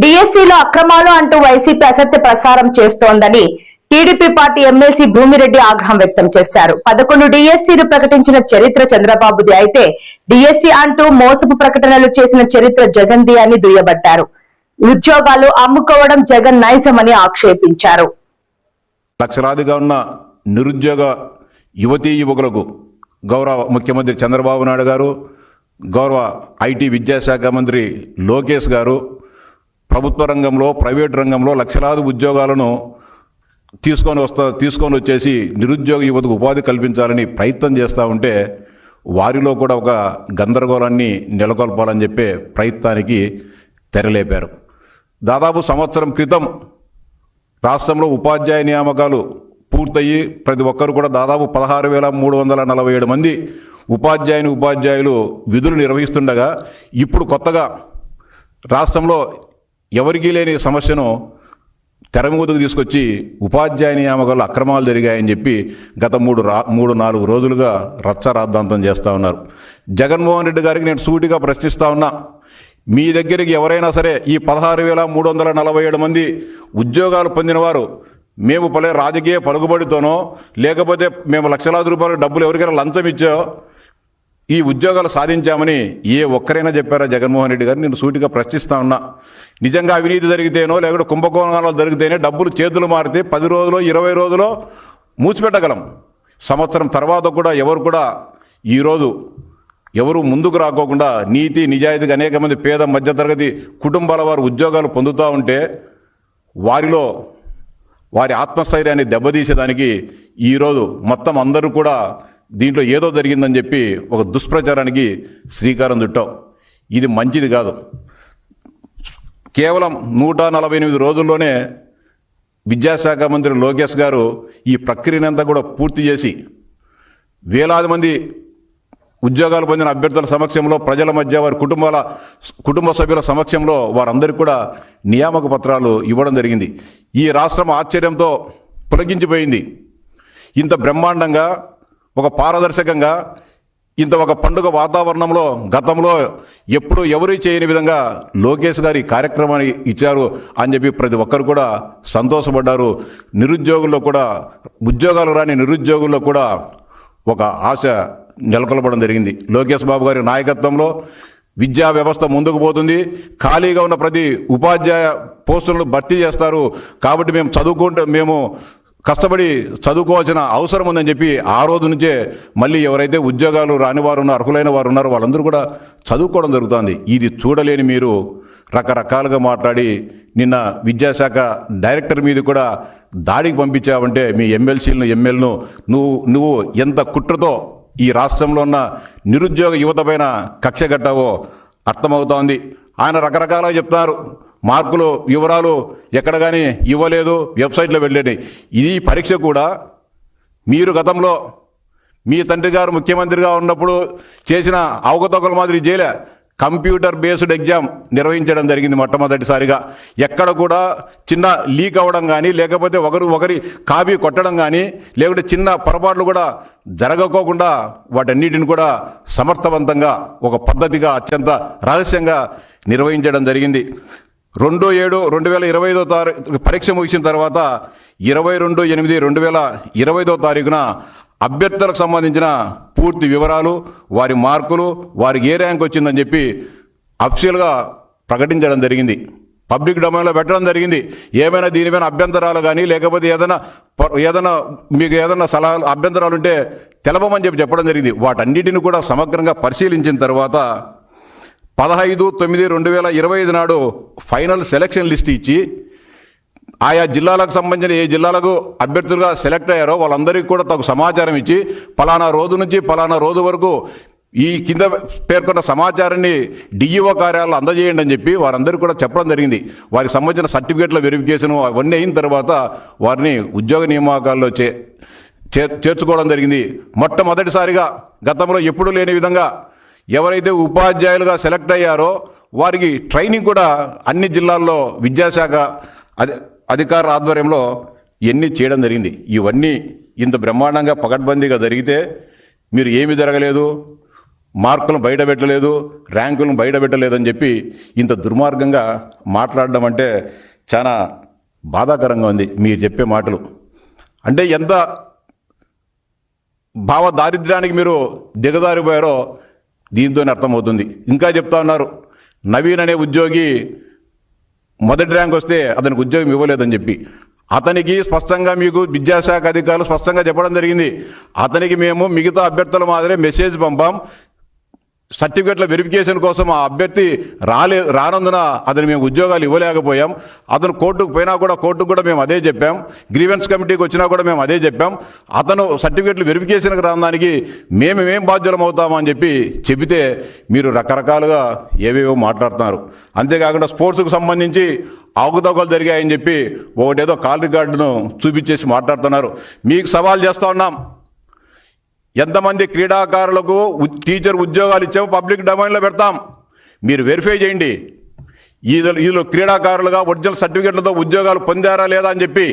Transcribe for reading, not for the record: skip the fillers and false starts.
డిఎస్సీలో అక్రమాలు అంటూ వైసీపీ అసత్య ప్రసారం చేస్తోందని టీడీపీ పార్టీ ఎమ్మెల్సీ భూమిరెడ్డి ఆగ్రహం వ్యక్తం చేశారు. 11 డిఎస్సీలు ప్రకటించిన చరిత్ర చంద్రబాబుది అయితే డిఎస్సీ అంటూ మోసపు ప్రకటనలు చేసిన చరిత్ర జగన్ది అని దుయ్యబట్టారు. ఉద్యోగాలు అమ్ముకోవడం జగన్ నైజమని ఆక్షేపించారు. లక్షలాదిగా ఉన్న నిరుద్యోగ యువతీ యువకులకు గౌరవ ముఖ్యమంత్రి చంద్రబాబు నాయుడు గారు, గౌరవ ఐటీ విద్యాశాఖ మంత్రి లోకేష్ గారు ప్రభుత్వ రంగంలో, ప్రైవేటు రంగంలో లక్షలాది ఉద్యోగాలను తీసుకొని వచ్చేసి నిరుద్యోగ యువతకు ఉపాధి కల్పించాలని ప్రయత్నం చేస్తూ ఉంటే వారిలో కూడా ఒక గందరగోళాన్ని నెలకొల్పాలని చెప్పే ప్రయత్నానికి తెరలేపారు. దాదాపు సంవత్సరం క్రితం రాష్ట్రంలో ఉపాధ్యాయ నియామకాలు పూర్తయి ప్రతి ఒక్కరు కూడా దాదాపు 16,347 మంది ఉపాధ్యాయులు విధులు నిర్వహిస్తుండగా ఇప్పుడు కొత్తగా రాష్ట్రంలో ఎవరికీ లేని సమస్యను తెరమూతకు తీసుకొచ్చి ఉపాధ్యాయ నియామకాలు అక్రమాలు జరిగాయని చెప్పి గత 3-4 రోజులుగా రచ్చరాద్ధాంతం చేస్తూ ఉన్నారు. జగన్మోహన్ రెడ్డి గారికి నేను సూటిగా ప్రశ్నిస్తూ ఉన్నా, మీ దగ్గరికి ఎవరైనా సరే ఈ 16,347 మంది ఉద్యోగాలు పొందినవారు మేము రాజకీయ పలుకుబడితోనో లేకపోతే మేము లక్షలాది రూపాయలు డబ్బులు ఎవరికైనా లంచం ఇచ్చో ఈ ఉద్యోగాలు సాధించామని ఏ ఒక్కరైనా చెప్పారా జగన్మోహన్ రెడ్డి గారు? నేను సూటిగా ప్రశ్నిస్తా ఉన్నా. నిజంగా అవినీతి జరిగితేనో లేకపోతే కుంభకోణాలు జరిగితేనే డబ్బులు చేతులు మారితే 10 రోజులు 20 రోజులు మూచిపెట్టగలం. సంవత్సరం తర్వాత కూడా ఈరోజు ఎవరు ముందుకు రాకోకుండా నీతి నిజాయితీగా అనేక మంది పేద మధ్యతరగతి కుటుంబాల వారు ఉద్యోగాలు పొందుతూ ఉంటే వారి ఆత్మస్థైర్యాన్ని దెబ్బతీసేదానికి ఈరోజు మొత్తం అందరూ కూడా దీంట్లో ఏదో జరిగిందని చెప్పి ఒక దుష్ప్రచారానికి శ్రీకారం చుట్టాం. ఇది మంచిది కాదు. కేవలం 148 రోజుల్లోనే విద్యాశాఖ మంత్రి లోకేష్ గారు ఈ ప్రక్రియనంతా కూడా పూర్తి చేసి వేలాది మంది ఉద్యోగాలు పొందిన అభ్యర్థుల సమక్షంలో, ప్రజల మధ్య వారి కుటుంబ సభ్యుల సమక్షంలో వారందరికీ కూడా నియామక పత్రాలు ఇవ్వడం జరిగింది. ఈ రాష్ట్రం ఆశ్చర్యంతో పులకించిపోయింది. ఇంత బ్రహ్మాండంగా, ఒక పారదర్శకంగా, ఇంత ఒక పండుగ వాతావరణంలో గతంలో ఎప్పుడు ఎవరూ చేయని విధంగా లోకేష్ గారు ఈ కార్యక్రమాన్ని ఇచ్చారు అని చెప్పి ప్రతి ఒక్కరు కూడా సంతోషపడ్డారు. నిరుద్యోగుల్లో కూడా, ఉద్యోగాలు రాని నిరుద్యోగుల్లో కూడా ఒక ఆశ నెలకొల్పడం జరిగింది. లోకేష్ బాబు గారి నాయకత్వంలో విద్యా వ్యవస్థ ముందుకు పోతుంది. ఖాళీగా ఉన్న ప్రతి ఉపాధ్యాయ పోస్టులను భర్తీ చేస్తారు కాబట్టి మేము కష్టపడి చదువుకోవాల్సిన అవసరం ఉందని చెప్పి ఆ రోజు నుంచే మళ్ళీ ఎవరైతే ఉద్యోగాలు రాని వారు ఉన్నారో, అర్హులైన వారు ఉన్నారో వాళ్ళందరూ కూడా చదువుకోవడం జరుగుతుంది. ఇది చూడలేని మీరు రకరకాలుగా మాట్లాడి నిన్న విద్యాశాఖ డైరెక్టర్ మీద కూడా దాడికి పంపించావంటే మీ ఎమ్మెల్యేలను నువ్వు ఎంత కుట్రతో ఈ రాష్ట్రంలో ఉన్న నిరుద్యోగ యువత పైన కక్ష కట్టావో అర్థమవుతోంది. ఆయన రకరకాలుగా చెప్తున్నారు. మార్కులు వివరాలు ఎక్కడ కానీ ఇవ్వలేదు, వెబ్సైట్లో వెళ్ళేది. ఈ పరీక్ష కూడా మీరు గతంలో మీ తండ్రి గారు ముఖ్యమంత్రిగా ఉన్నప్పుడు చేసిన అవకతవకల మాదిరి చేయలే. కంప్యూటర్ బేస్డ్ ఎగ్జామ్ నిర్వహించడం జరిగింది మొట్టమొదటిసారిగా. ఎక్కడ కూడా చిన్న లీక్ అవ్వడం కానీ, లేకపోతే ఒకరి కాపీ కొట్టడం కానీ, లేకపోతే చిన్న పొరపాట్లు కూడా జరగకోకుండా వాటన్నిటిని కూడా సమర్థవంతంగా ఒక పద్ధతిగా అత్యంత రహస్యంగా నిర్వహించడం జరిగింది. 2/7/2025 పరీక్ష ముగిసిన తర్వాత 22/8/2025 అభ్యర్థులకు సంబంధించిన పూర్తి వివరాలు, వారి మార్కులు, వారికి ఏ ర్యాంక్ వచ్చిందని చెప్పి అఫీషియల్గా ప్రకటించడం జరిగింది. పబ్లిక్ డొమైన్లో పెట్టడం జరిగింది. ఏమైనా దీనిపైన అభ్యంతరాలు కానీ, లేకపోతే మీకు ఏదైనా సలహాలు అభ్యంతరాలు ఉంటే తెలపమని చెప్పడం జరిగింది. వాటన్నిటిని కూడా సమగ్రంగా పరిశీలించిన తర్వాత 15/9/2025 నాడు ఫైనల్ సెలక్షన్ లిస్ట్ ఇచ్చి ఆయా జిల్లాలకు సంబంధించిన ఏ జిల్లాలకు అభ్యర్థులుగా సెలెక్ట్ అయ్యారో వాళ్ళందరికీ కూడా తగు సమాచారం ఇచ్చి పలానా రోజు నుంచి పలానా రోజు వరకు ఈ కింద పేర్కొన్న సమాచారాన్ని డిఈఓ కార్యాలయంలో అందజేయండి అని చెప్పి వారందరికీ కూడా చెప్పడం జరిగింది. వారికి సంబంధించిన సర్టిఫికేట్ల వెరిఫికేషన్ అవన్నీ అయిన తర్వాత వారిని ఉద్యోగ నియామకాల్లో చేర్చుకోవడం జరిగింది. మొట్టమొదటిసారిగా గతంలో ఎప్పుడూ లేని విధంగా ఎవరైతే ఉపాధ్యాయులుగా సెలెక్ట్ అయ్యారో వారికి ట్రైనింగ్ కూడా అన్ని జిల్లాల్లో విద్యాశాఖ అధికారుల ఆధ్వర్యంలో ఇవన్నీ చేయడం జరిగింది. ఇవన్నీ ఇంత బ్రహ్మాండంగా పకడ్బందీగా జరిగితే మీరు ఏమీ జరగలేదు, మార్కులను బయట పెట్టలేదు, ర్యాంకులను బయట పెట్టలేదని చెప్పి ఇంత దుర్మార్గంగా మాట్లాడడం అంటే చాలా బాధాకరంగా ఉంది మీరు చెప్పే మాటలు. అంటే ఎంత భావ దారిద్ర్యానికి మీరు దిగజారిపోయారో దీంతోనే అర్థమవుతుంది. ఇంకా చెప్తా ఉన్నారు, నవీన్ అనే ఉద్యోగి మొదటి ర్యాంక్ వస్తే అతనికి ఉద్యోగం ఇవ్వలేదని చెప్పి. అతనికి స్పష్టంగా మీకు విద్యాశాఖ అధికారులు స్పష్టంగా చెప్పడం జరిగింది. అతనికి మేము మిగతా అభ్యర్థుల మాదిరే మెసేజ్ పంపాం, సర్టిఫికెట్ల వెరిఫికేషన్ కోసం ఆ అభ్యర్థి రానందున అతను మేము ఉద్యోగాలు ఇవ్వలేకపోయాం. అతను కోర్టుకు పోయినా కూడా కోర్టుకు కూడా మేము అదే చెప్పాం, గ్రీవెన్స్ కమిటీకి వచ్చినా కూడా మేము అదే చెప్పాం. అతను సర్టిఫికెట్లు వెరిఫికేషన్కి రావడానికి మేమేం బాధ్యులం అవుతామని చెప్పి చెబితే మీరు రకరకాలుగా ఏవేవో మాట్లాడుతున్నారు. అంతేకాకుండా స్పోర్ట్స్కు సంబంధించి అవకతవకలు జరిగాయని చెప్పి ఒకటేదో కాల్ రికార్డును చూపించేసి మాట్లాడుతున్నారు. మీకు సవాల్ చేస్తూ ఉన్నాం, ఎంతమంది క్రీడాకారులకు టీచర్ ఉద్యోగాలు ఇచ్చామో పబ్లిక్ డొమైన్లో పెడతాం, మీరు వెరిఫై చేయండి. వీళ్ళు క్రీడాకారులుగా ఒరిజినల్ సర్టిఫికెట్లతో ఉద్యోగాలు పొందారా లేదా అని చెప్పి